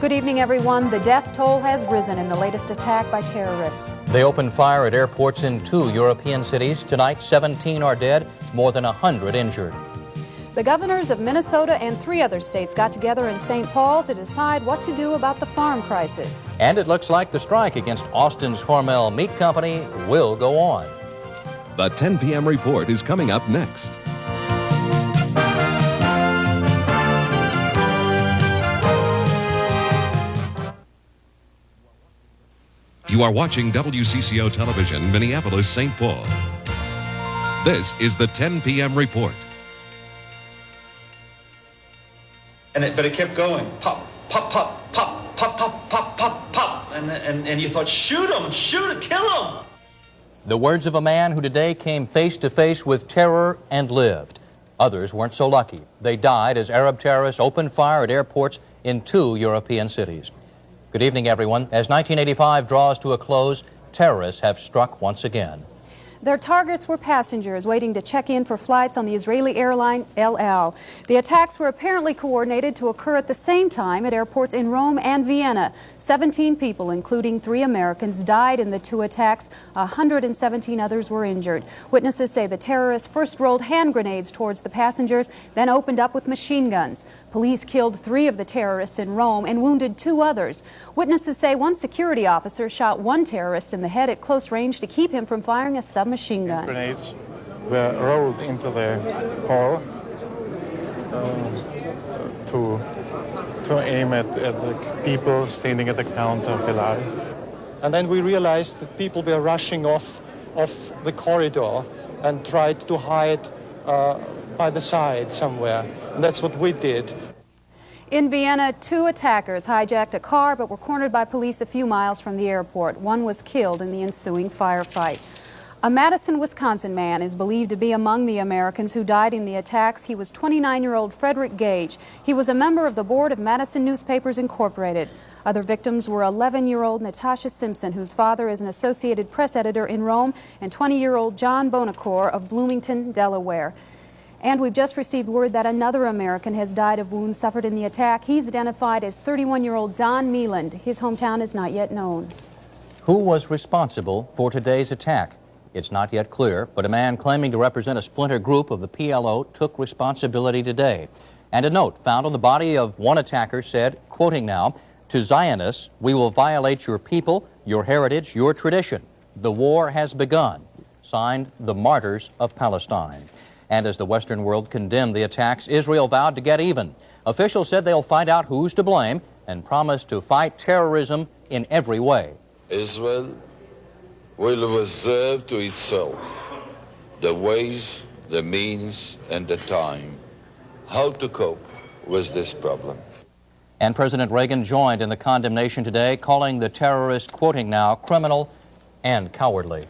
Good evening, everyone. The death toll has risen in the latest attack by terrorists. They opened fire at airports in 2 European cities. Tonight, 17 are dead, more than 100 injured. The governors of Minnesota and 3 other states got together in St. Paul to decide what to do about the farm crisis. And it looks like the strike against Austin's Hormel Meat Company will go on. The 10 p.m. report is coming up next. You are watching WCCO Television, Minneapolis, St. Paul. This is the 10 p.m. report. But it kept going. Pop, pop, pop, pop, pop, pop, pop, pop, pop. And you thought, shoot him, kill him. The words of a man who today came face to face with terror and lived. Others weren't so lucky. They died as Arab terrorists opened fire at airports in 2 European cities. Good evening, everyone. As 1985 draws to a close, terrorists have struck once again. Their targets were passengers waiting to check in for flights on the Israeli airline El Al. The attacks were apparently coordinated to occur at the same time at airports in Rome and Vienna. 17 people, including 3 Americans, died in the 2 attacks. 117 others were injured. Witnesses say the terrorists first rolled hand grenades towards the passengers, then opened up with machine guns. Police killed 3 of the terrorists in Rome and wounded 2 others. Witnesses say one security officer shot one terrorist in the head at close range to keep him from firing a submachine gun. Grenades were rolled into the hall to aim at the people standing at the counter of El Al. And then we realized that people were rushing off the corridor and tried to hide by the side somewhere. And that's what we did. In Vienna, 2 attackers hijacked a car but were cornered by police a few miles from the airport. One was killed in the ensuing firefight. A Madison, Wisconsin man is believed to be among the Americans who died in the attacks. He was 29-year-old Frederick Gage. He was a member of the board of Madison Newspapers Incorporated. Other victims were 11-year-old Natasha Simpson, whose father is an Associated Press editor in Rome, and 20-year-old John Bonacore of Bloomington, Delaware. And we've just received word that another American has died of wounds suffered in the attack. He's identified as 31-year-old Don Meeland. His hometown is not yet known. Who was responsible for today's attack? It's not yet clear, but a man claiming to represent a splinter group of the PLO took responsibility today. And a note found on the body of one attacker said, quoting now, "To Zionists, we will violate your people, your heritage, your tradition. The war has begun." Signed, the Martyrs of Palestine. And as the Western world condemned the attacks, Israel vowed to get even. Officials said they'll find out who's to blame and promised to fight terrorism in every way. Israel will reserve to itself the ways, the means, and the time how to cope with this problem. And President Reagan joined in the condemnation today, calling the terrorists, quoting now, criminal and cowardly.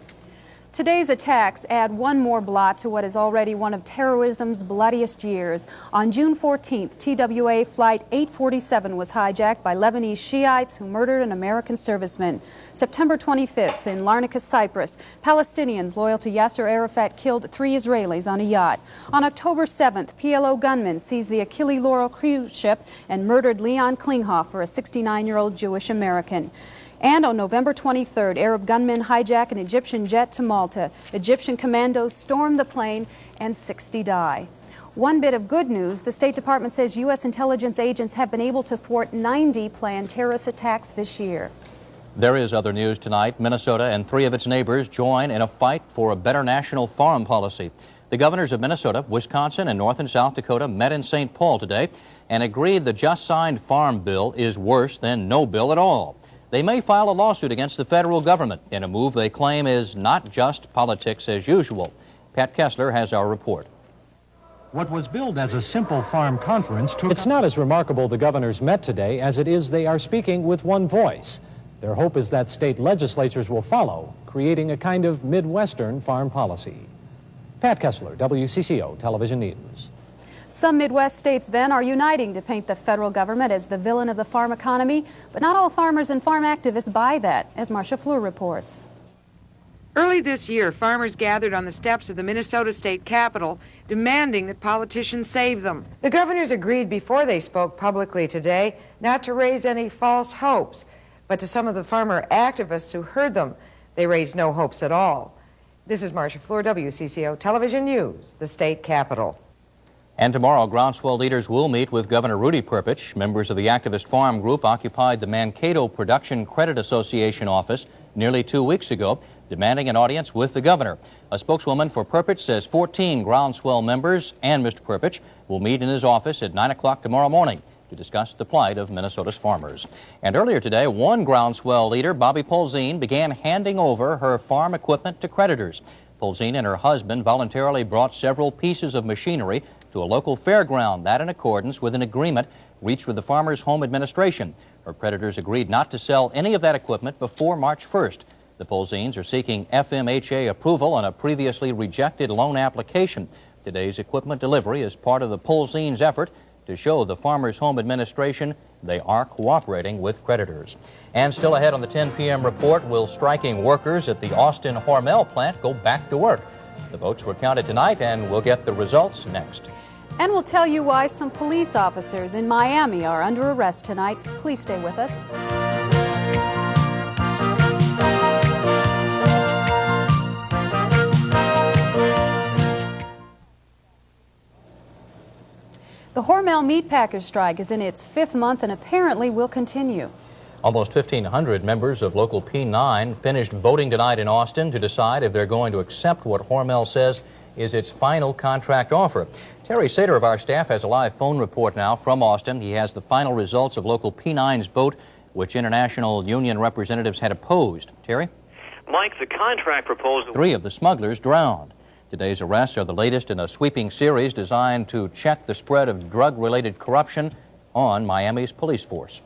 Today's attacks add one more blot to what is already one of terrorism's bloodiest years. On June 14th, TWA Flight 847 was hijacked by Lebanese Shiites who murdered an American serviceman. September 25th, in Larnaca, Cyprus, Palestinians loyal to Yasser Arafat killed 3 Israelis on a yacht. On October 7th, PLO gunmen seized the Achille Laurel cruise ship and murdered Leon Klinghoffer, a 69-year-old Jewish American. And on November 23rd, Arab gunmen hijack an Egyptian jet to Malta. Egyptian commandos storm the plane and 60 die. One bit of good news, the State Department says U.S. intelligence agents have been able to thwart 90 planned terrorist attacks this year. There is other news tonight. Minnesota and 3 of its neighbors join in a fight for a better national farm policy. The governors of Minnesota, Wisconsin, and North and South Dakota met in St. Paul today and agreed the just-signed farm bill is worse than no bill at all. They may file a lawsuit against the federal government in a move they claim is not just politics as usual. Pat Kessler has our report. What was billed as a simple farm conference took... It's not as remarkable the governors met today as it is they are speaking with one voice. Their hope is that state legislatures will follow, creating a kind of Midwestern farm policy. Pat Kessler, WCCO Television News. Some Midwest states then are uniting to paint the federal government as the villain of the farm economy, but not all farmers and farm activists buy that, as Marcia Fleur reports. Early this year, farmers gathered on the steps of the Minnesota State Capitol, demanding that politicians save them. The governors agreed before they spoke publicly today not to raise any false hopes, but to some of the farmer activists who heard them, they raised no hopes at all. This is Marcia Fleur, WCCO Television News, the state capitol. And tomorrow, groundswell leaders will meet with Governor Rudy Perpich. Members of the activist farm group occupied the Mankato Production Credit Association office nearly 2 weeks ago, demanding an audience with the governor. A spokeswoman for Perpich says 14 groundswell members and Mr. Perpich will meet in his office at 9 o'clock tomorrow morning to discuss the plight of Minnesota's farmers. And earlier today, one groundswell leader, Bobby Polzine, began handing over her farm equipment to creditors. Polzine and her husband voluntarily brought several pieces of machinery to a local fairground, that in accordance with an agreement reached with the Farmers Home Administration. Her creditors agreed not to sell any of that equipment before March 1st. The Polzines are seeking FMHA approval on a previously rejected loan application. Today's equipment delivery is part of the Polzines' effort to show the Farmers Home Administration they are cooperating with creditors. And still ahead on the 10 p.m. report, will striking workers at the Austin Hormel plant go back to work? The votes were counted tonight, and we'll get the results next. And we'll tell you why some police officers in Miami are under arrest tonight. Please stay with us. The Hormel meatpackers strike is in its 5th month and apparently will continue. Almost 1,500 members of Local P9 finished voting tonight in Austin to decide if they're going to accept what Hormel says is its final contract offer. Terry Sater of our staff has a live phone report now from Austin. He has the final results of Local P9's vote, which international union representatives had opposed. Terry? Mike, the contract proposal... 3 of the smugglers drowned. Today's arrests are the latest in a sweeping series designed to check the spread of drug-related corruption on Miami's police force.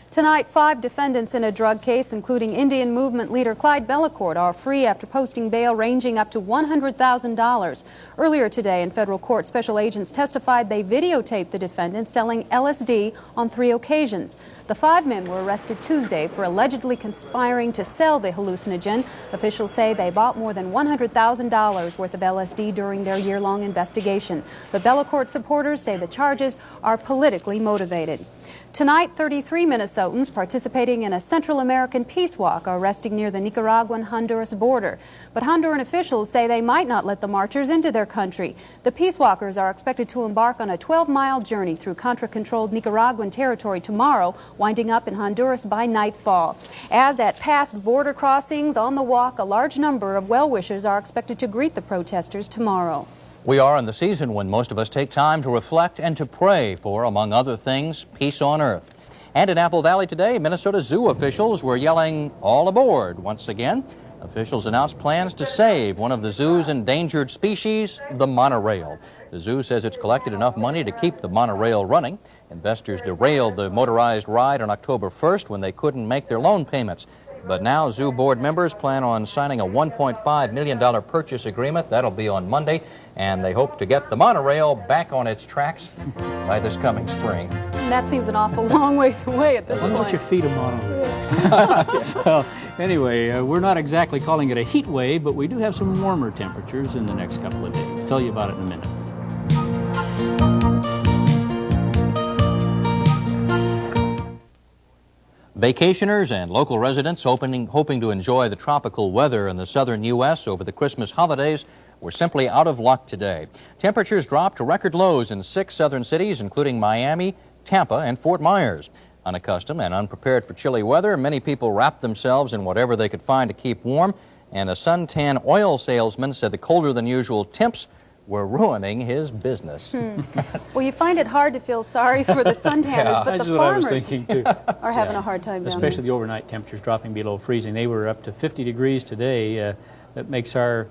Tonight, 5 defendants in a drug case, including Indian movement leader Clyde Bellecourt, are free after posting bail ranging up to $100,000. Earlier today in federal court, special agents testified they videotaped the defendants selling LSD on 3 occasions. The 5 men were arrested Tuesday for allegedly conspiring to sell the hallucinogen. Officials say they bought more than $100,000 worth of LSD during their year-long investigation. But Bellecourt supporters say the charges are politically motivated. Tonight, 33 Minnesotans participating in a Central American peace walk are resting near the Nicaraguan-Honduras border. But Honduran officials say they might not let the marchers into their country. The peace walkers are expected to embark on a 12-mile journey through Contra-controlled Nicaraguan territory tomorrow, winding up in Honduras by nightfall. As at past border crossings on the walk, a large number of well-wishers are expected to greet the protesters tomorrow. We are in the season when most of us take time to reflect and to pray for, among other things, peace on earth. And in Apple Valley today, Minnesota zoo officials were yelling, "All aboard!" once again. Officials announced plans to save one of the zoo's endangered species, the monorail. The zoo says it's collected enough money to keep the monorail running. Investors derailed the motorized ride on October 1st when they couldn't make their loan payments. But now zoo board members plan on signing a $1.5 million purchase agreement. That'll be on Monday, and they hope to get the monorail back on its tracks by this coming spring. That seems an awful long ways away at this point. Why don't you feed a monorail? Well, anyway, we're not exactly calling it a heat wave, but we do have some warmer temperatures in the next couple of days. I'll tell you about it in a minute. Vacationers and local residents hoping to enjoy the tropical weather in the southern U.S. over the Christmas holidays were simply out of luck today. Temperatures dropped to record lows in 6 southern cities, including Miami, Tampa, and Fort Myers. Unaccustomed and unprepared for chilly weather, many people wrapped themselves in whatever they could find to keep warm, and a suntan oil salesman said the colder than usual temps were ruining his business. Well, you find it hard to feel sorry for the suntanners, but the That's what I was farmers thinking, too. are having a hard time down there. Especially the overnight temperatures dropping below freezing. They were up to 50 degrees today. That makes our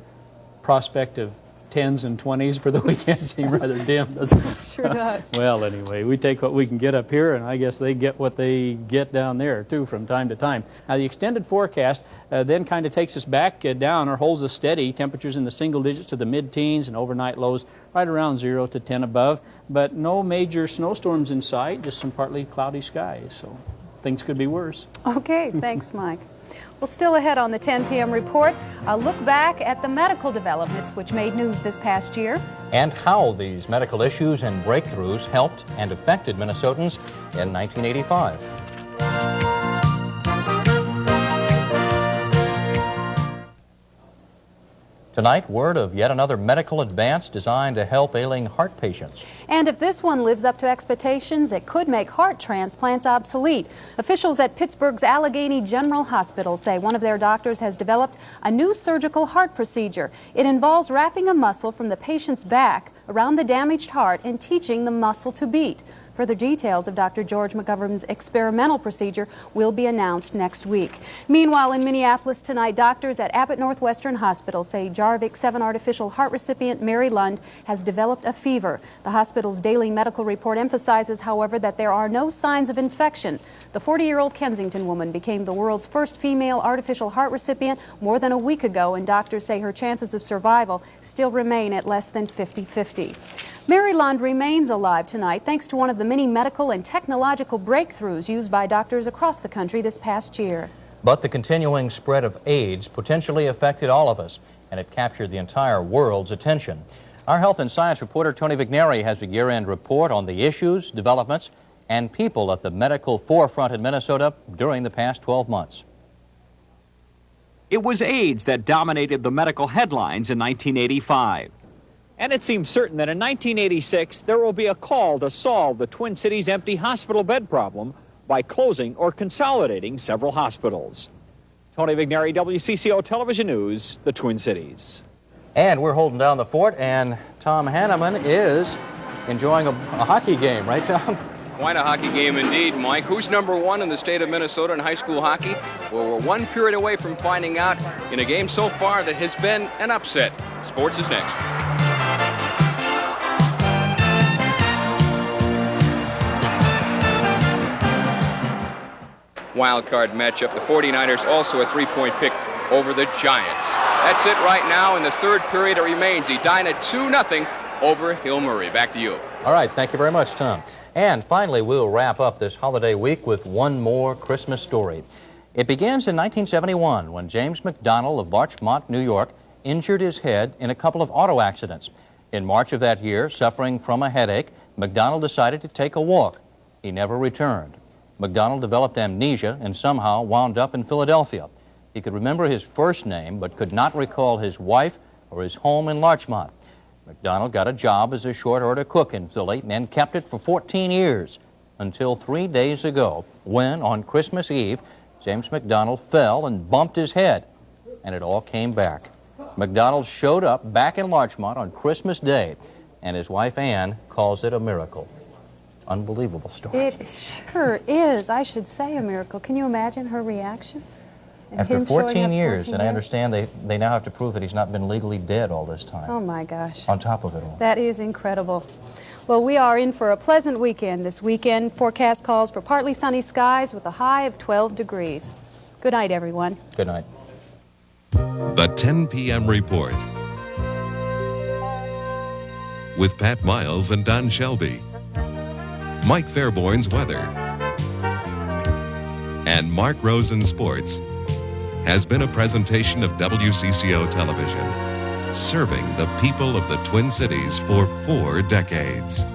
prospect of 10s and 20s for the weekend seem rather dim, doesn't it? Sure does. Well, anyway, we take what we can get up here, and I guess they get what they get down there, too, from time to time. Now, the extended forecast then kind of takes us back down or holds us steady. Temperatures in the single digits to the mid-teens and overnight lows right around 0 to 10 above. But no major snowstorms in sight, just some partly cloudy skies. So things could be worse. Okay, thanks, Mike. Well, still ahead on the 10 p.m. report, a look back at the medical developments which made news this past year. And how these medical issues and breakthroughs helped and affected Minnesotans in 1985. Tonight, word of yet another medical advance designed to help ailing heart patients. And if this one lives up to expectations, it could make heart transplants obsolete. Officials at Pittsburgh's Allegheny General Hospital say one of their doctors has developed a new surgical heart procedure. It involves wrapping a muscle from the patient's back around the damaged heart and teaching the muscle to beat. Further details of Dr. George McGovern's experimental procedure will be announced next week. Meanwhile, in Minneapolis tonight, doctors at Abbott Northwestern Hospital say Jarvik 7 artificial heart recipient Mary Lund has developed a fever. The hospital's daily medical report emphasizes, however, that there are no signs of infection. The 40-year-old Kensington woman became the world's first female artificial heart recipient more than a week ago, and doctors say her chances of survival still remain at less than 50-50. Mary Lund remains alive tonight thanks to one of the many medical and technological breakthroughs used by doctors across the country this past year. But the continuing spread of AIDS potentially affected all of us, and it captured the entire world's attention. Our health and science reporter Tony Vigneri has a year-end report on the issues, developments, and people at the medical forefront in Minnesota during the past 12 months. It was AIDS that dominated the medical headlines in 1985. And it seems certain that in 1986, there will be a call to solve the Twin Cities empty hospital bed problem by closing or consolidating several hospitals. Tony Vigneri, WCCO Television News, the Twin Cities. And we're holding down the fort, and Tom Hanneman is enjoying a hockey game, right, Tom? Quite a hockey game indeed, Mike. Who's number one in the state of Minnesota in high school hockey? Well, we're one period away from finding out in a game so far that has been an upset. Sports is next. Wild card matchup. The 49ers also a three-point pick over the Giants. That's it right now. In the third period, it remains Edina 2-0 over Hill Murray. Back to you. All right, thank you very much, Tom. And finally, we'll wrap up this holiday week with one more Christmas story. It begins in 1971 when James McDonald of Larchmont, New York, injured his head in a couple of auto accidents. In March of that year, suffering from a headache, McDonald decided to take a walk. He never returned. McDonald developed amnesia and somehow wound up in Philadelphia. He could remember his first name but could not recall his wife or his home in Larchmont. McDonald got a job as a short-order cook in Philly and kept it for 14 years until 3 days ago when, on Christmas Eve, James McDonald fell and bumped his head, and it all came back. McDonald showed up back in Larchmont on Christmas Day, and his wife Ann calls it a miracle. Unbelievable story. It sure is. I should say a miracle. Can you imagine her reaction? And after 14 years, and I understand they now have to prove that he's not been legally dead all this time. Oh my gosh. On top of it all. That is incredible. Well, we are in for a pleasant weekend this weekend. Forecast calls for partly sunny skies with a high of 12 degrees. Good night, everyone. Good night. The 10 p.m. report with Pat Miles and Don Shelby. Mike Fairborn's weather, and Mark Rosen Sports has been a presentation of WCCO Television, serving the people of the Twin Cities for 4 decades.